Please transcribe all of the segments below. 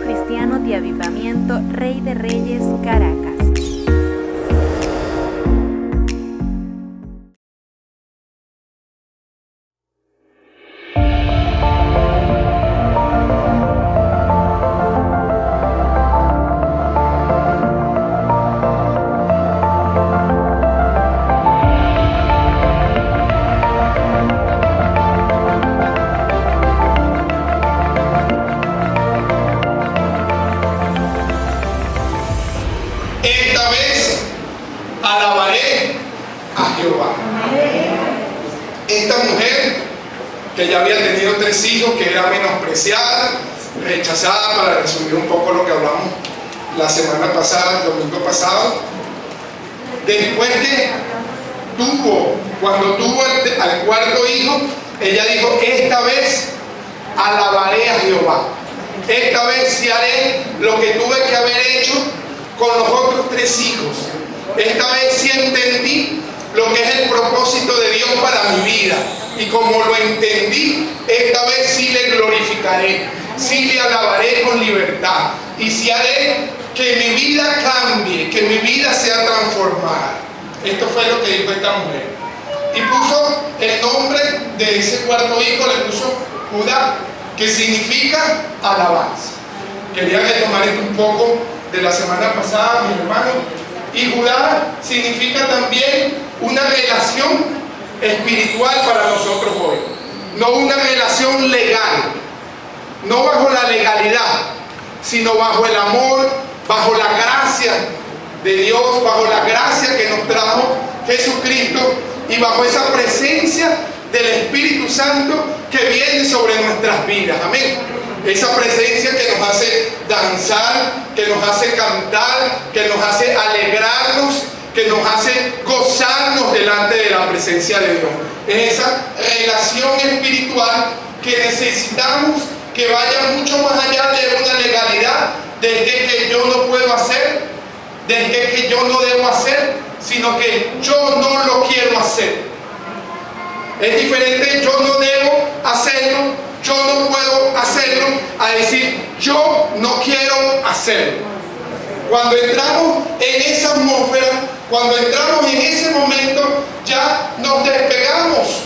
Cristiano de Avivamiento Rey de Reyes, Caracas. Esta vez alabaré a Jehová. Esta mujer que ya había tenido 3 hijos, que era menospreciada, rechazada, para resumir un poco lo que hablamos la semana pasada, el domingo pasado, después que cuando tuvo al 4.º hijo, ella dijo: esta vez alabaré a Jehová. Esta vez sí haré lo que tuve que haber hecho con los otros 3 hijos. Esta vez sí entendí lo que es el propósito de Dios para mi vida. Y como lo entendí, esta vez sí le glorificaré, sí le alabaré con libertad. Y sí haré que mi vida cambie, que mi vida sea transformada. Esto fue lo que dijo esta mujer. Y puso el nombre de ese 4.º hijo, le puso Judá, que significa alabanza. Quería retomar esto un poco de la semana pasada, mi hermano. Y Judá significa también una relación espiritual para nosotros hoy. No una relación legal, no bajo la legalidad, sino bajo el amor, bajo la gracia de Dios, bajo la gracia que nos trajo Jesucristo y bajo esa presencia del Espíritu Santo que viene sobre nuestras vidas. Amén. Esa presencia que nos hace danzar, que nos hace cantar, que nos hace alegrarnos, que nos hace gozarnos delante de la presencia de Dios. Es esa relación espiritual que necesitamos, que vaya mucho más allá de una legalidad, de que yo no puedo hacer, de que yo no debo hacer, sino que yo no lo quiero hacer. Es diferente yo no debo hacerlo, yo no puedo hacerlo, a decir yo no quiero hacerlo. Cuando entramos en esa atmósfera, cuando entramos en ese momento, ya nos despegamos,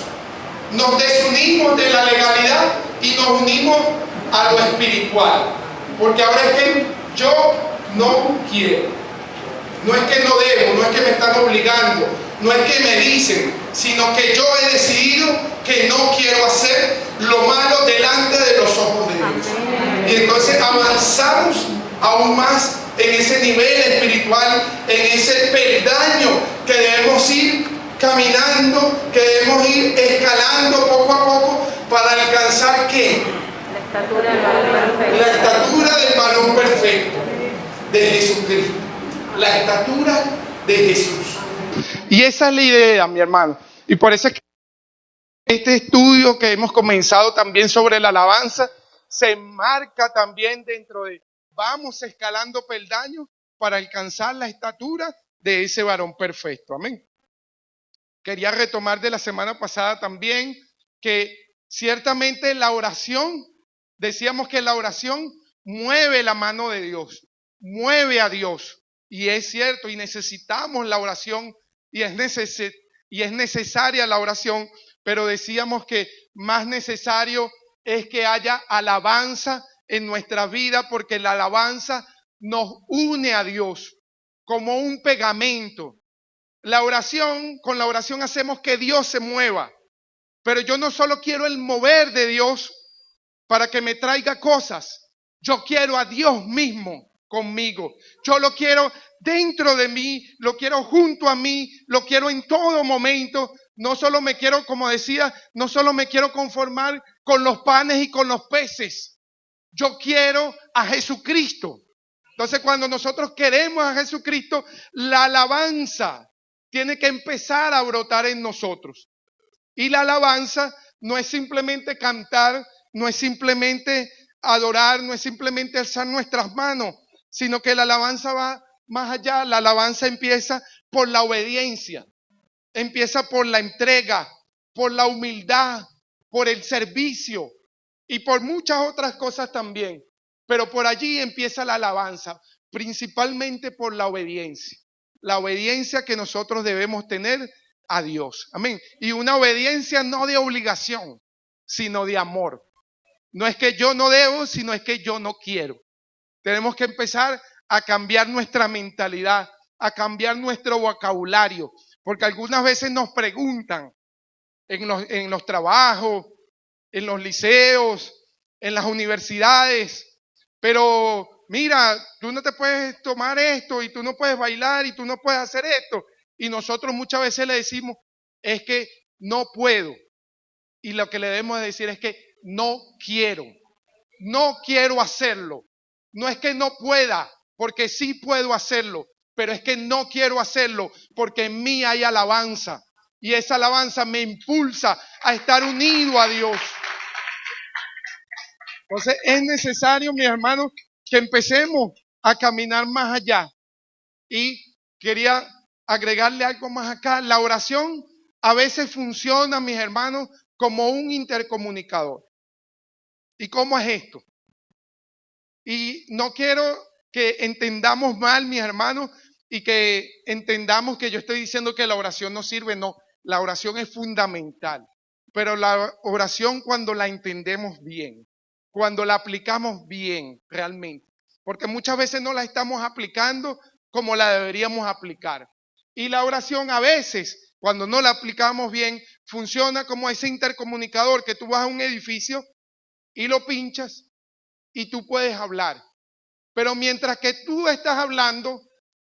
nos desunimos de la legalidad y nos unimos a lo espiritual. Porque ahora es que yo no quiero. No es que no debo, no es que me están obligando, no es que me dicen, sino que yo he decidido que no quiero hacer lo malo delante de los ojos de Dios. Y entonces avanzamos aún más en ese nivel espiritual, en ese peldaño que debemos ir caminando, que debemos ir escalando poco a poco para alcanzar ¿qué? La estatura del varón perfecto. La estatura del varón perfecto de Jesucristo. La estatura de Jesús. Y esa es la idea, mi hermano. Y por eso es que este estudio que hemos comenzado también sobre la alabanza se enmarca también dentro de vamos escalando peldaños para alcanzar la estatura de ese varón perfecto. Amén. Quería retomar de la semana pasada también que ciertamente la oración, decíamos que la oración mueve la mano de Dios, mueve a Dios. Y es cierto, y necesitamos la oración, y es necesaria la oración, pero decíamos que más necesario es que haya alabanza en nuestra vida, porque la alabanza nos une a Dios como un pegamento. La oración, con la oración hacemos que Dios se mueva, pero yo no solo quiero el mover de Dios para que me traiga cosas, yo quiero a Dios mismo conmigo. Yo lo quiero dentro de mí, lo quiero junto a mí, lo quiero en todo momento. No solo me quiero, como decía, no solo me quiero conformar con los panes y con los peces. Yo quiero a Jesucristo. Entonces, cuando nosotros queremos a Jesucristo, la alabanza tiene que empezar a brotar en nosotros. Y la alabanza no es simplemente cantar, no es simplemente adorar, no es simplemente alzar nuestras manos, sino que la alabanza va más allá. La alabanza empieza por la obediencia, empieza por la entrega, por la humildad, por el servicio y por muchas otras cosas también. Pero por allí empieza la alabanza, principalmente por la obediencia que nosotros debemos tener a Dios. Amén. Y una obediencia no de obligación, sino de amor. No es que yo no debo, sino es que yo no quiero. Tenemos que empezar a cambiar nuestra mentalidad, a cambiar nuestro vocabulario, porque algunas veces nos preguntan en los trabajos, en los liceos, en las universidades, pero mira, tú no te puedes tomar esto y tú no puedes bailar y tú no puedes hacer esto. Y nosotros muchas veces le decimos, es que no puedo. Y lo que le debemos decir es que no quiero hacerlo. No es que no pueda, porque sí puedo hacerlo, pero es que no quiero hacerlo porque en mí hay alabanza. Y esa alabanza me impulsa a estar unido a Dios. Entonces es necesario, mis hermanos, que empecemos a caminar más allá. Y quería agregarle algo más acá. La oración a veces funciona, mis hermanos, como un intercomunicador. ¿Y cómo es esto? Y no quiero que entendamos mal, mis hermanos, y que entendamos que yo estoy diciendo que la oración no sirve. No, la oración es fundamental. Pero la oración cuando la entendemos bien, cuando la aplicamos bien realmente, porque muchas veces no la estamos aplicando como la deberíamos aplicar. Y la oración a veces, cuando no la aplicamos bien, funciona como ese intercomunicador que tú vas a un edificio y lo pinchas y tú puedes hablar. Pero mientras que tú estás hablando,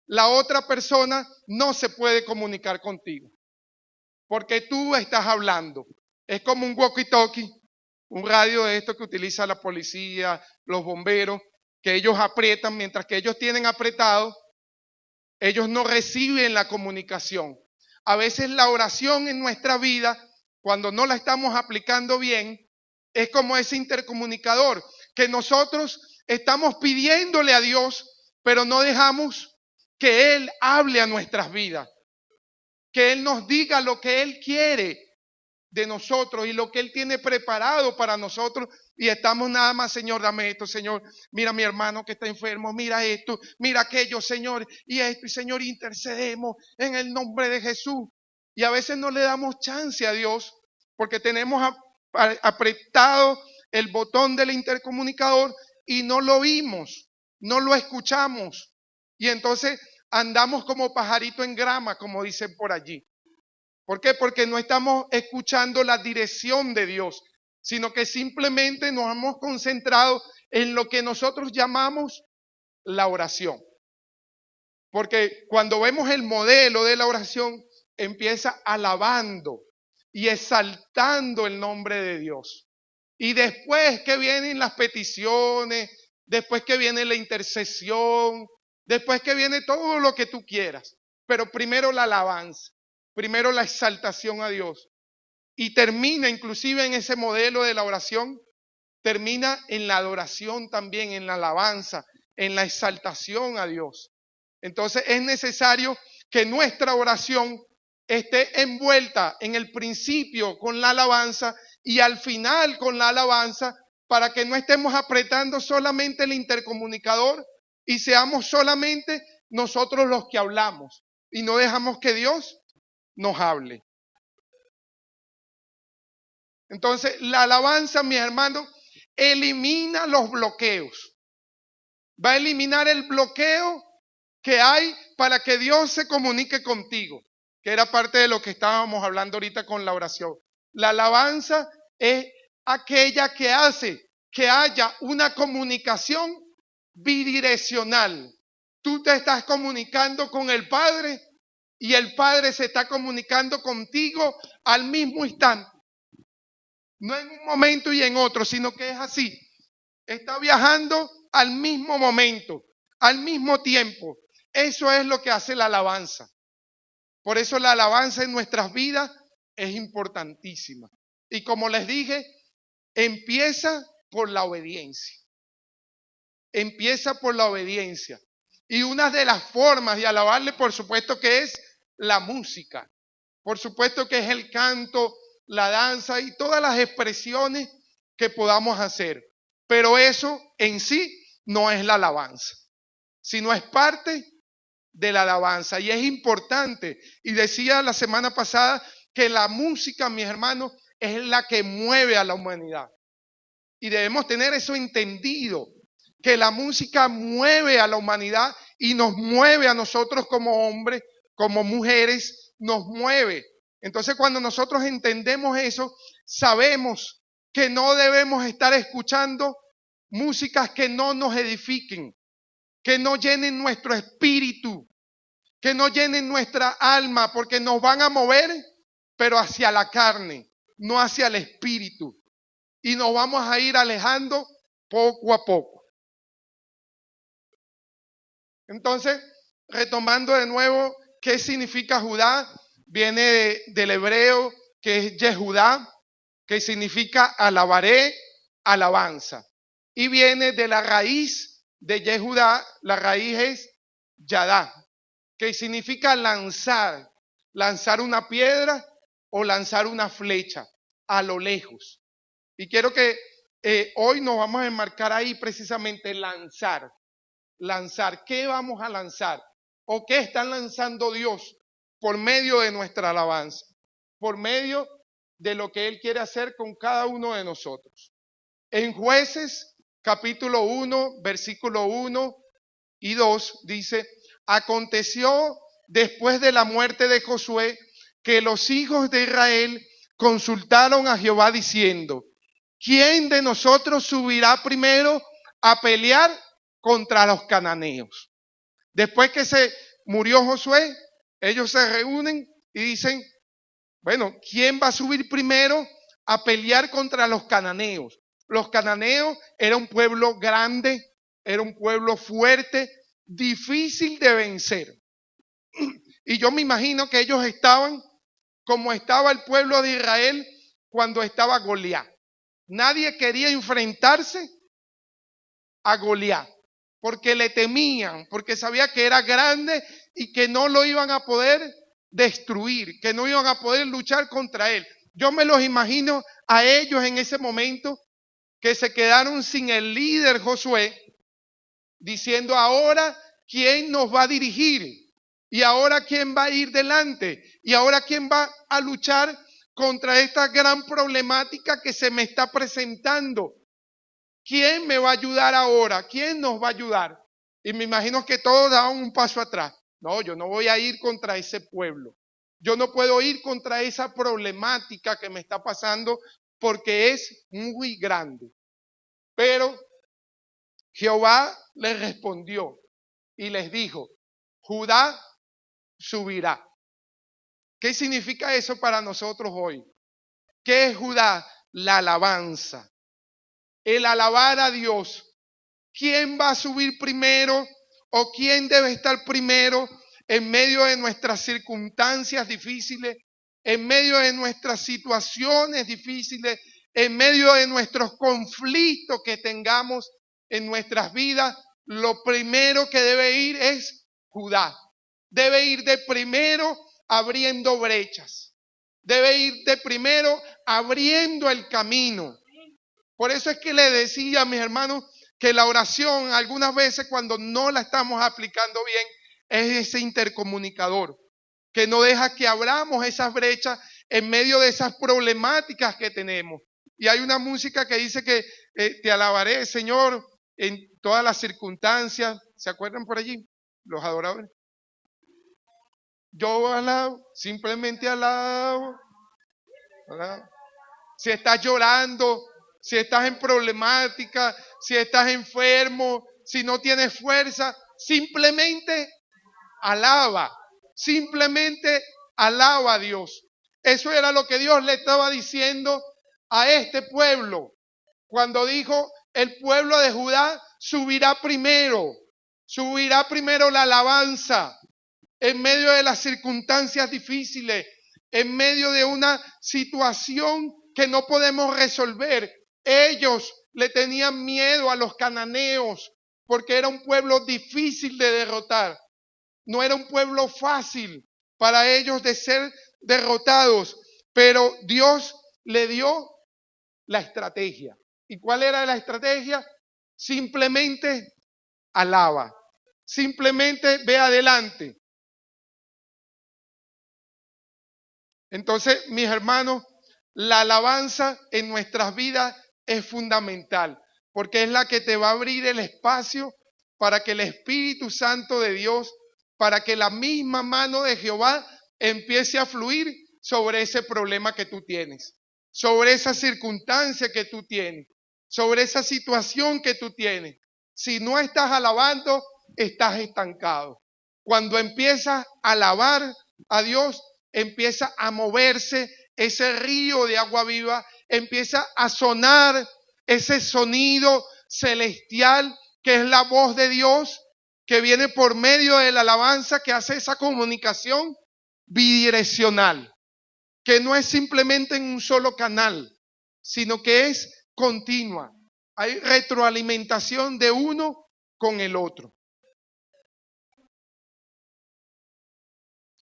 la otra persona no se puede comunicar contigo, porque tú estás hablando. Es como un walkie-talkie, un radio de esto que utiliza la policía, los bomberos, que ellos aprietan, mientras que ellos tienen apretado, ellos no reciben la comunicación. A veces la oración en nuestra vida, cuando no la estamos aplicando bien, es como ese intercomunicador, que nosotros estamos pidiéndole a Dios, pero no dejamos que Él hable a nuestras vidas, que Él nos diga lo que Él quiere de nosotros y lo que Él tiene preparado para nosotros. Y estamos nada más, Señor, dame esto, Señor, mira a mi hermano que está enfermo, mira esto, mira aquello, Señor, y esto, y Señor, intercedemos en el nombre de Jesús. Y a veces no le damos chance a Dios porque tenemos apretado el botón del intercomunicador y no lo oímos, no lo escuchamos. Y entonces andamos como pajarito en grama, como dicen por allí. ¿Por qué? Porque no estamos escuchando la dirección de Dios, sino que simplemente nos hemos concentrado en lo que nosotros llamamos la oración. Porque cuando vemos el modelo de la oración, empieza alabando y exaltando el nombre de Dios. Y después que vienen las peticiones, después que viene la intercesión, después que viene todo lo que tú quieras. Pero primero la alabanza, primero la exaltación a Dios. Y termina inclusive en ese modelo de la oración, termina en la adoración también, en la alabanza, en la exaltación a Dios. Entonces es necesario que nuestra oración esté envuelta en el principio con la alabanza y al final con la alabanza, para que no estemos apretando solamente el intercomunicador y seamos solamente nosotros los que hablamos y no dejamos que Dios nos hable. Entonces la alabanza, mis hermanos, elimina los bloqueos. Va a eliminar el bloqueo que hay para que Dios se comunique contigo, que era parte de lo que estábamos hablando ahorita con la oración. La alabanza es aquella que hace que haya una comunicación bidireccional. Tú te estás comunicando con el Padre y el Padre se está comunicando contigo al mismo instante. No en un momento y en otro, sino que es así. Está viajando al mismo momento, al mismo tiempo. Eso es lo que hace la alabanza. Por eso la alabanza en nuestras vidas es importantísima. Y como les dije, empieza por la obediencia. Empieza por la obediencia. Y una de las formas de alabarle, por supuesto, que es la música. Por supuesto que es el canto, la danza y todas las expresiones que podamos hacer. Pero eso en sí no es la alabanza, sino es parte de la alabanza. Y es importante, y decía la semana pasada, que la música, mis hermanos, es la que mueve a la humanidad. Y debemos tener eso entendido, que la música mueve a la humanidad y nos mueve a nosotros como hombres, como mujeres, nos mueve. Entonces, cuando nosotros entendemos eso, sabemos que no debemos estar escuchando músicas que no nos edifiquen, que no llenen nuestro espíritu, que no llenen nuestra alma, porque nos van a mover, pero hacia la carne, no hacia el espíritu. Y nos vamos a ir alejando poco a poco. Entonces, retomando de nuevo, ¿qué significa Judá? Viene del hebreo que es Yehudá, que significa alabaré, alabanza. Y viene de la raíz de Yehudá, la raíz es Yadá, que significa lanzar, lanzar una piedra o lanzar una flecha a lo lejos. Y quiero que hoy nos vamos a enmarcar ahí precisamente lanzar. Lanzar, ¿qué vamos a lanzar? ¿O qué está lanzando Dios por medio de nuestra alabanza? Por medio de lo que Él quiere hacer con cada uno de nosotros. En Jueces, capítulo 1, versículo 1 y 2, dice: aconteció después de la muerte de Josué que los hijos de Israel consultaron a Jehová diciendo: ¿quién de nosotros subirá primero a pelear contra los cananeos? Después que se murió Josué, ellos se reúnen y dicen: bueno, ¿quién va a subir primero a pelear contra los cananeos? Los cananeos era un pueblo grande, era un pueblo fuerte, difícil de vencer. Y yo me imagino que ellos estaban como estaba el pueblo de Israel cuando estaba Goliat. Nadie quería enfrentarse a Goliat porque le temían, porque sabía que era grande y que no lo iban a poder destruir, que no iban a poder luchar contra él. Yo me los imagino a ellos en ese momento que se quedaron sin el líder Josué, diciendo: ahora, ¿quién nos va a dirigir? Y ahora, ¿quién va a ir delante? Y ahora, ¿quién va a luchar contra esta gran problemática que se me está presentando? ¿Quién me va a ayudar ahora? ¿Quién nos va a ayudar? Y me imagino que todos daban un paso atrás. No, yo no voy a ir contra ese pueblo. Yo no puedo ir contra esa problemática que me está pasando porque es muy grande. Pero Jehová les respondió y les dijo: Judá subirá. ¿Qué significa eso para nosotros hoy? ¿Qué es Judá? La alabanza. El alabar a Dios. ¿Quién va a subir primero o quién debe estar primero en medio de nuestras circunstancias difíciles, en medio de nuestras situaciones difíciles, en medio de nuestros conflictos que tengamos en nuestras vidas? Lo primero que debe ir es Judá. Debe ir de primero abriendo brechas. Debe ir de primero abriendo el camino. Por eso es que le decía a mis hermanos que la oración, algunas veces cuando no la estamos aplicando bien, es ese intercomunicador que no deja que abramos esas brechas en medio de esas problemáticas que tenemos. Y hay una música que dice que te alabaré, Señor, en todas las circunstancias. ¿Se acuerdan por allí? Los adoradores. Yo alabo, simplemente alabo. Si estás llorando, si estás en problemática, si estás enfermo, si no tienes fuerza, simplemente alaba, simplemente alaba a Dios. Eso era lo que Dios le estaba diciendo a este pueblo cuando dijo: el pueblo de Judá subirá primero la alabanza en medio de las circunstancias difíciles, en medio de una situación que no podemos resolver. Ellos le tenían miedo a los cananeos porque era un pueblo difícil de derrotar. No era un pueblo fácil para ellos de ser derrotados, pero Dios le dio la estrategia. ¿Y cuál era la estrategia? Simplemente alaba. Simplemente ve adelante. Entonces, mis hermanos, la alabanza en nuestras vidas es fundamental, porque es la que te va a abrir el espacio para que el Espíritu Santo de Dios, para que la misma mano de Jehová empiece a fluir sobre ese problema que tú tienes, sobre esa circunstancia que tú tienes, sobre esa situación que tú tienes. Si no estás alabando, estás estancado. Cuando empiezas a alabar a Dios, empieza a moverse ese río de agua viva, empieza a sonar ese sonido celestial que es la voz de Dios, que viene por medio de la alabanza, que hace esa comunicación bidireccional, que no es simplemente en un solo canal, sino que es continua. Hay retroalimentación de uno con el otro.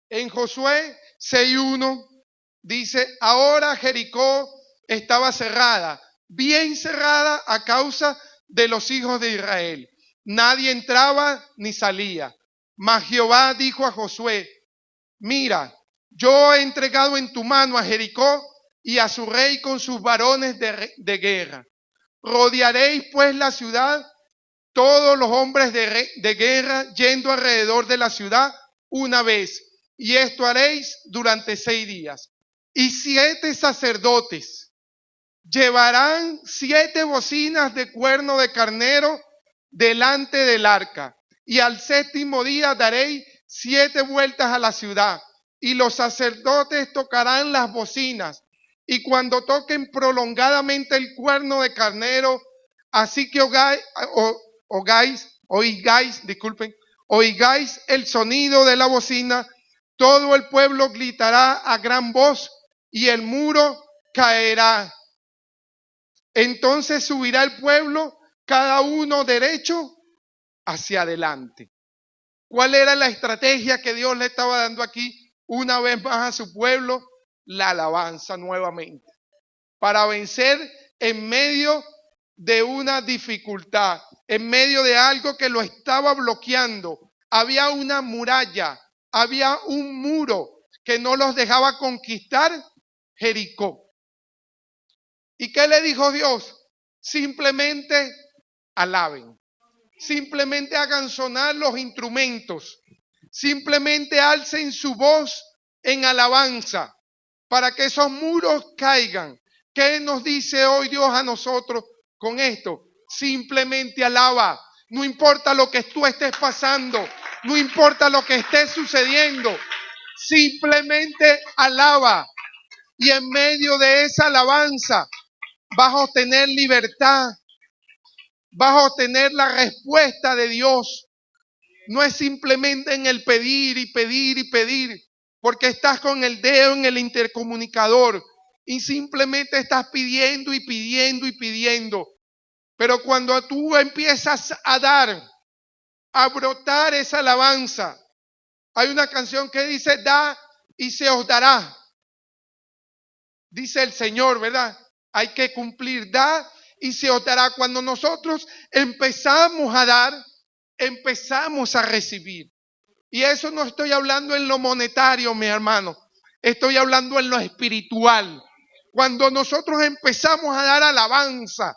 En Josué 6:1 dice, ahora Jericó estaba cerrada, bien cerrada a causa de los hijos de Israel. Nadie entraba ni salía. Mas Jehová dijo a Josué, mira, yo he entregado en tu mano a Jericó y a su rey con sus varones de guerra. Rodearéis pues la ciudad, todos los hombres de guerra yendo alrededor de la ciudad una vez. Y esto haréis durante 6 días. Y 7 sacerdotes llevarán 7 bocinas de cuerno de carnero delante del arca. Y al 7º día daréis 7 vueltas a la ciudad. Y los sacerdotes tocarán las bocinas. Y cuando toquen prolongadamente el cuerno de carnero, así que oigáis el sonido de la bocina, todo el pueblo gritará a gran voz y el muro caerá. Entonces subirá el pueblo, cada uno derecho hacia adelante. ¿Cuál era la estrategia que Dios le estaba dando aquí una vez más a su pueblo? La alabanza nuevamente. Para vencer en medio de una dificultad, en medio de algo que lo estaba bloqueando. Había una muralla. Había un muro que no los dejaba conquistar Jericó. ¿Y qué le dijo Dios? Simplemente alaben. Simplemente hagan sonar los instrumentos. Simplemente alcen su voz en alabanza para que esos muros caigan. ¿Qué nos dice hoy Dios a nosotros con esto? Simplemente alaba. No importa lo que tú estés pasando. No importa lo que esté sucediendo, simplemente alaba. Y en medio de esa alabanza vas a obtener libertad, vas a obtener la respuesta de Dios. No es simplemente en el pedir y pedir y pedir, porque estás con el dedo en el intercomunicador y simplemente estás pidiendo y pidiendo y pidiendo. Pero cuando tú empiezas a dar, a brotar esa alabanza. Hay una canción que dice, da y se os dará. Dice el Señor, ¿verdad? Hay que cumplir, da y se os dará. Cuando nosotros empezamos a dar, empezamos a recibir. Y eso no estoy hablando en lo monetario, mi hermano. Estoy hablando en lo espiritual. Cuando nosotros empezamos a dar alabanza,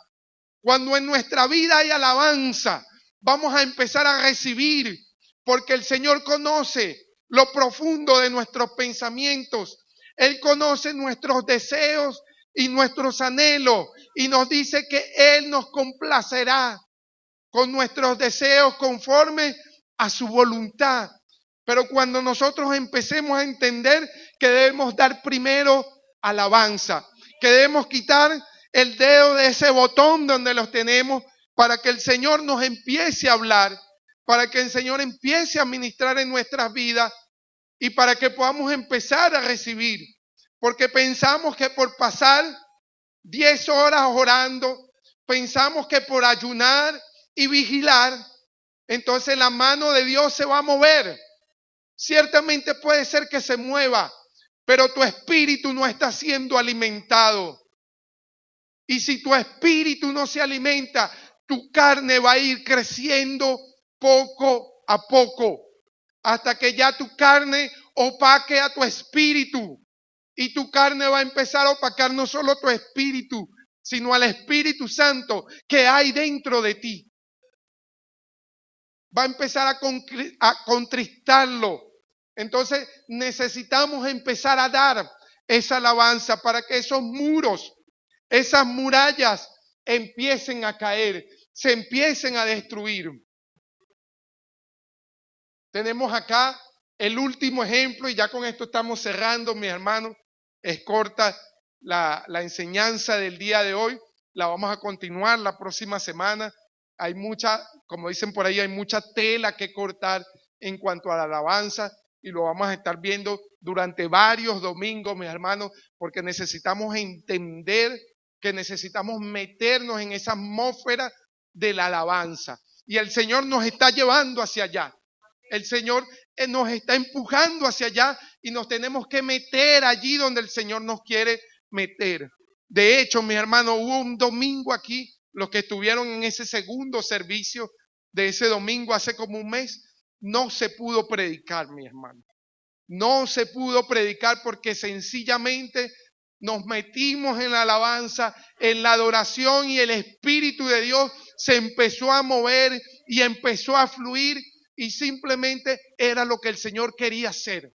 cuando en nuestra vida hay alabanza, vamos a empezar a recibir, porque el Señor conoce lo profundo de nuestros pensamientos. Él conoce nuestros deseos y nuestros anhelos y nos dice que Él nos complacerá con nuestros deseos conforme a su voluntad. Pero cuando nosotros empecemos a entender que debemos dar primero alabanza, que debemos quitar el dedo de ese botón donde los tenemos, para que el Señor nos empiece a hablar, para que el Señor empiece a ministrar en nuestras vidas y para que podamos empezar a recibir. Porque pensamos que por pasar 10 horas orando, pensamos que por ayunar y vigilar, entonces la mano de Dios se va a mover. Ciertamente puede ser que se mueva, pero tu espíritu no está siendo alimentado. Y si tu espíritu no se alimenta, tu carne va a ir creciendo poco a poco, hasta que ya tu carne opaque a tu espíritu. Y tu carne va a empezar a opacar no solo tu espíritu, sino al Espíritu Santo que hay dentro de ti. Va a empezar a contristarlo. Entonces necesitamos empezar a dar esa alabanza para que esos muros, esas murallas empiecen a caer, se empiecen a destruir. Tenemos acá el último ejemplo y ya con esto estamos cerrando, mis hermanos. Es corta la enseñanza del día de hoy. La vamos a continuar la próxima semana. Hay mucha, como dicen por ahí, hay mucha tela que cortar en cuanto a la alabanza y lo vamos a estar viendo durante varios domingos, mis hermanos, porque necesitamos entender que necesitamos meternos en esa atmósfera de la alabanza. Y el Señor nos está llevando hacia allá. El Señor nos está empujando hacia allá y nos tenemos que meter allí donde el Señor nos quiere meter. De hecho, mis hermanos, hubo un domingo aquí, los que estuvieron en ese segundo servicio de ese domingo hace como un mes, no se pudo predicar, mi hermano. No se pudo predicar porque sencillamente nos metimos en la alabanza, en la adoración y el Espíritu de Dios se empezó a mover y empezó a fluir y simplemente era lo que el Señor quería hacer.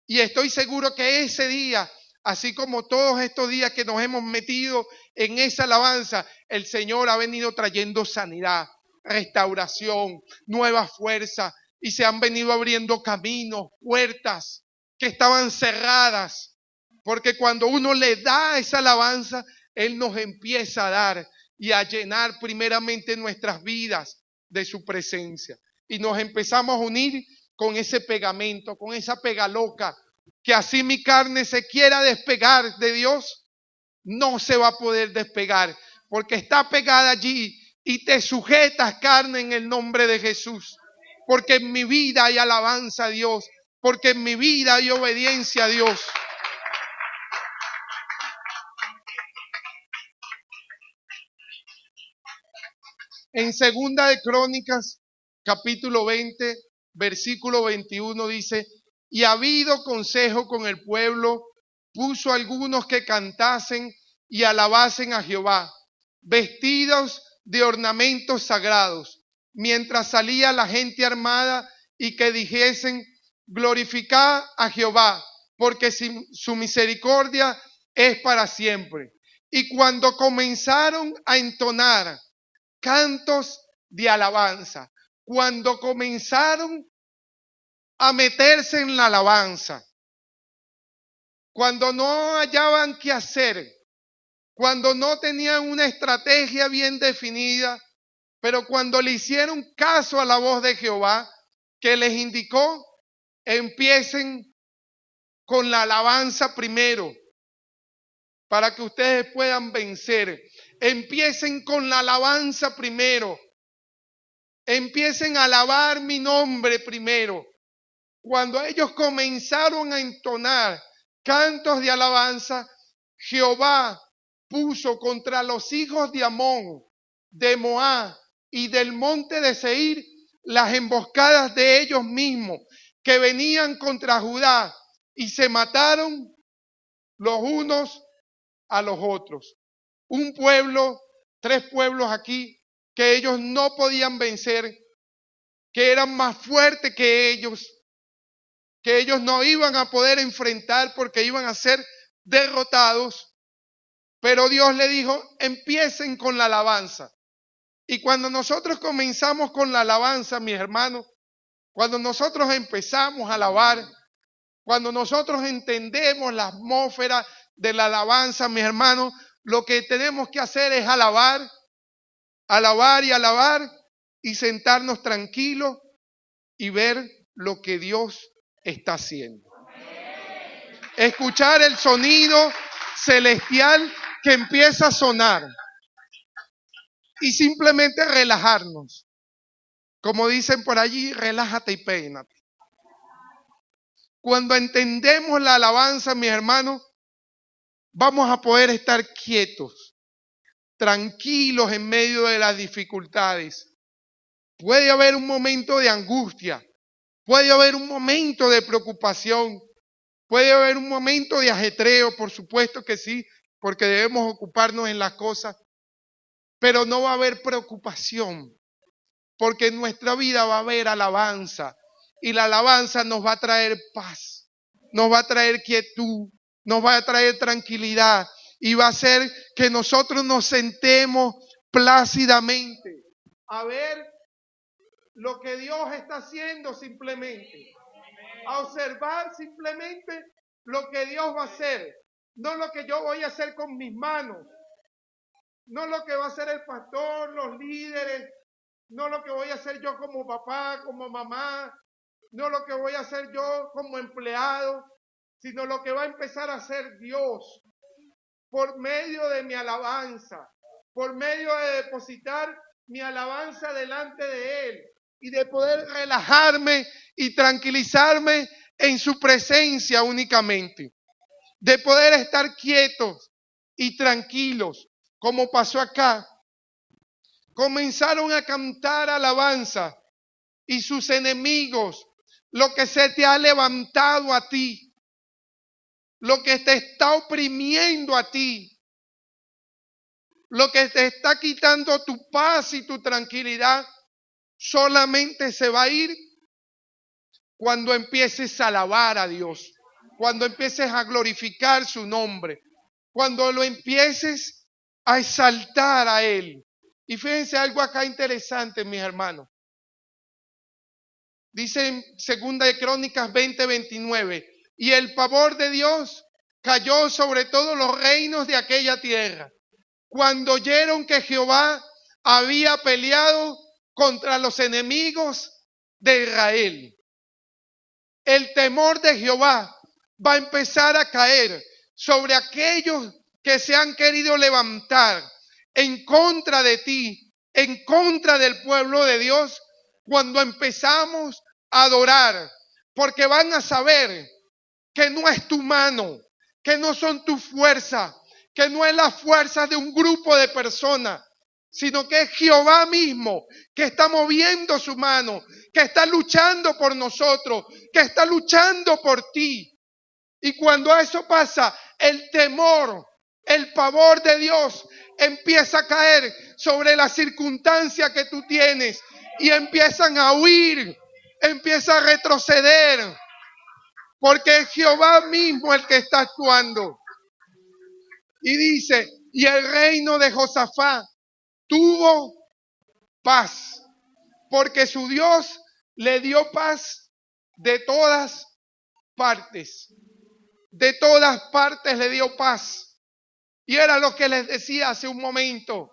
Y estoy seguro que ese día, así como todos estos días que nos hemos metido en esa alabanza, el Señor ha venido trayendo sanidad, restauración, nueva fuerza y se han venido abriendo caminos, puertas que estaban cerradas. Porque cuando uno le da esa alabanza, Él nos empieza a dar y a llenar primeramente nuestras vidas de su presencia. Y nos empezamos a unir con ese pegamento, con esa pega loca, que así mi carne se quiera despegar de Dios, no se va a poder despegar, porque está pegada allí y te sujetas, carne, en el nombre de Jesús. Porque en mi vida hay alabanza a Dios, porque en mi vida hay obediencia a Dios. En Segunda de Crónicas, capítulo 20, versículo 21 dice, y habido consejo con el pueblo, puso algunos que cantasen y alabasen a Jehová, vestidos de ornamentos sagrados, mientras salía la gente armada y que dijesen, glorificad a Jehová, porque su misericordia es para siempre. Y cuando comenzaron a entonar cantos de alabanza, cuando comenzaron a meterse en la alabanza, cuando no hallaban qué hacer, cuando no tenían una estrategia bien definida, pero cuando le hicieron caso a la voz de Jehová, que les indicó, empiecen con la alabanza primero, para que ustedes puedan vencer. Empiecen con la alabanza primero. Empiecen a alabar mi nombre primero. Cuando ellos comenzaron a entonar cantos de alabanza, Jehová puso contra los hijos de Amón, de Moab y del monte de Seir las emboscadas de ellos mismos que venían contra Judá y se mataron los unos a los otros. Un pueblo, 3 pueblos aquí que ellos no podían vencer, que eran más fuertes que ellos no iban a poder enfrentar porque iban a ser derrotados. Pero Dios le dijo, empiecen con la alabanza. Y cuando nosotros comenzamos con la alabanza, mis hermanos, cuando nosotros empezamos a alabar, cuando nosotros entendemos la atmósfera de la alabanza, mis hermanos, lo que tenemos que hacer es alabar, alabar y alabar y sentarnos tranquilos y ver lo que Dios está haciendo. Escuchar el sonido celestial que empieza a sonar y simplemente relajarnos. Como dicen por allí, relájate y peínate. Cuando entendemos la alabanza, mis hermanos, vamos a poder estar quietos, tranquilos en medio de las dificultades. Puede haber un momento de angustia, puede haber un momento de preocupación, puede haber un momento de ajetreo, por supuesto que sí, porque debemos ocuparnos en las cosas, pero no va a haber preocupación, porque en nuestra vida va a haber alabanza, y la alabanza nos va a traer paz, nos va a traer quietud, nos va a traer tranquilidad, y va a hacer que nosotros nos sentemos plácidamente a ver lo que Dios está haciendo simplemente, a observar simplemente lo que Dios va a hacer, no lo que yo voy a hacer con mis manos, no lo que va a hacer el pastor, los líderes, no lo que voy a hacer yo como papá, como mamá, no lo que voy a hacer yo como empleado, sino lo que va a empezar a hacer Dios por medio de mi alabanza, por medio de depositar mi alabanza delante de Él y de poder relajarme y tranquilizarme en su presencia únicamente, de poder estar quietos y tranquilos, como pasó acá. Comenzaron a cantar alabanza y sus enemigos, lo que se te ha levantado a ti, lo que te está oprimiendo a ti, lo que te está quitando tu paz y tu tranquilidad, solamente se va a ir cuando empieces a alabar a Dios, cuando empieces a glorificar su nombre, cuando lo empieces a exaltar a Él. Y fíjense algo acá interesante, mis hermanos. Dice en 2 de Crónicas 20:29, y el pavor de Dios cayó sobre todos los reinos de aquella tierra, cuando oyeron que Jehová había peleado contra los enemigos de Israel. El temor de Jehová va a empezar a caer sobre aquellos que se han querido levantar en contra de ti, en contra del pueblo de Dios, cuando empezamos a adorar, porque van a saber que no es tu mano, que no son tu fuerza, que no es la fuerza de un grupo de personas, sino que es Jehová mismo que está moviendo su mano, que está luchando por nosotros, que está luchando por ti. Y cuando eso pasa, el temor, el pavor de Dios empieza a caer sobre la circunstancia que tú tienes y empiezan a huir, empieza a retroceder, porque es Jehová mismo el que está actuando. Y dice, y el reino de Josafat tuvo paz, porque su Dios le dio paz de todas partes. De todas partes le dio paz. Y era lo que les decía hace un momento.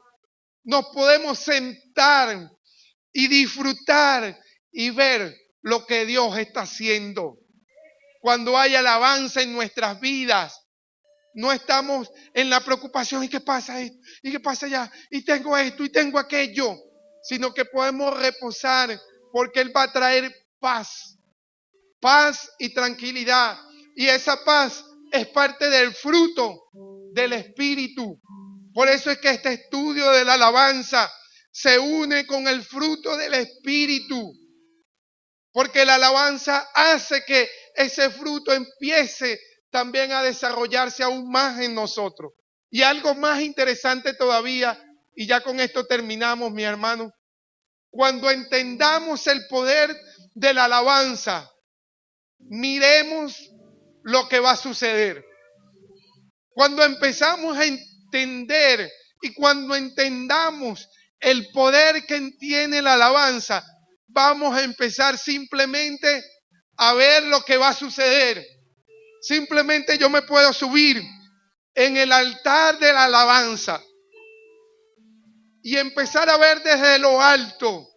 Nos podemos sentar y disfrutar y ver lo que Dios está haciendo. Cuando hay alabanza en nuestras vidas, no estamos en la preocupación, ¿y qué pasa esto? ¿Y qué pasa allá? Y tengo esto y tengo aquello. Sino que podemos reposar porque Él va a traer paz. Paz y tranquilidad. Y esa paz es parte del fruto del Espíritu. Por eso es que este estudio de la alabanza se une con el fruto del Espíritu. Porque la alabanza hace que ese fruto empiece también a desarrollarse aún más en nosotros. Y algo más interesante todavía, y ya con esto terminamos, mi hermano, cuando entendamos el poder de la alabanza, miremos lo que va a suceder. Cuando empezamos a entender y cuando entendamos el poder que tiene la alabanza, vamos a empezar simplemente a ver lo que va a suceder. Simplemente yo me puedo subir en el altar de la alabanza y empezar a ver desde lo alto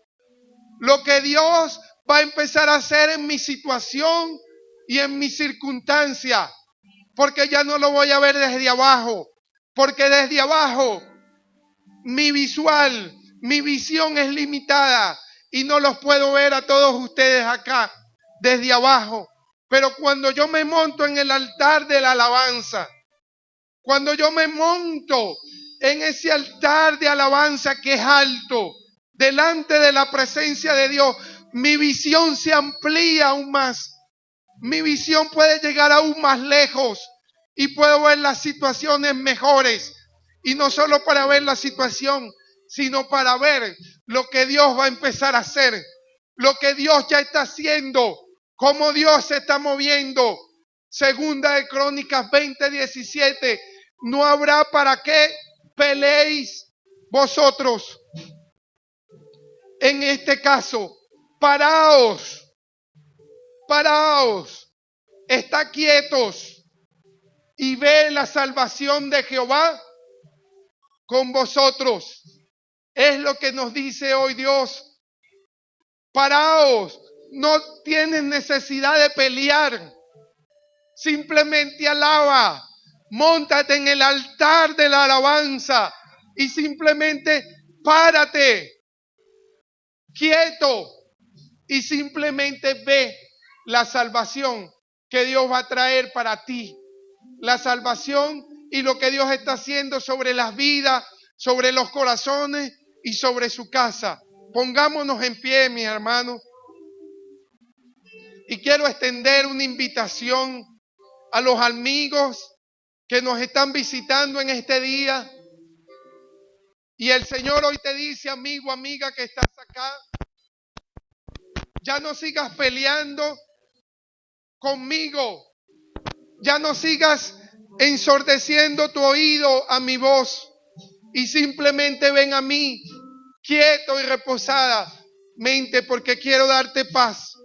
lo que Dios va a empezar a hacer en mi situación y en mi circunstancia, porque ya no lo voy a ver desde abajo, porque desde abajo mi visión es limitada y no los puedo ver a todos ustedes acá desde abajo. Pero cuando yo me monto en el altar de la alabanza, cuando yo me monto en ese altar de alabanza que es alto, delante de la presencia de Dios, mi visión se amplía aún más. Mi visión puede llegar aún más lejos y puedo ver las situaciones mejores. Y no solo para ver la situación, sino para ver lo que Dios va a empezar a hacer, lo que Dios ya está haciendo, cómo Dios se está moviendo. Segunda de Crónicas 20:17, no habrá para qué peleéis vosotros. En este caso, paraos, está quietos y ve la salvación de Jehová con vosotros. Es lo que nos dice hoy Dios. Paraos, no tienes necesidad de pelear. Simplemente alaba, móntate en el altar de la alabanza y simplemente párate, quieto, y simplemente ve la salvación que Dios va a traer para ti. La salvación y lo que Dios está haciendo sobre las vidas, sobre los corazones y sobre su casa. Pongámonos en pie, mis hermanos. Y quiero extender una invitación a los amigos que nos están visitando en este día. Y el Señor hoy te dice, amigo, amiga que estás acá, ya no sigas peleando conmigo. Ya no sigas ensordeciendo tu oído a mi voz. Y simplemente ven a mí, quieto y reposadamente, porque quiero darte paz.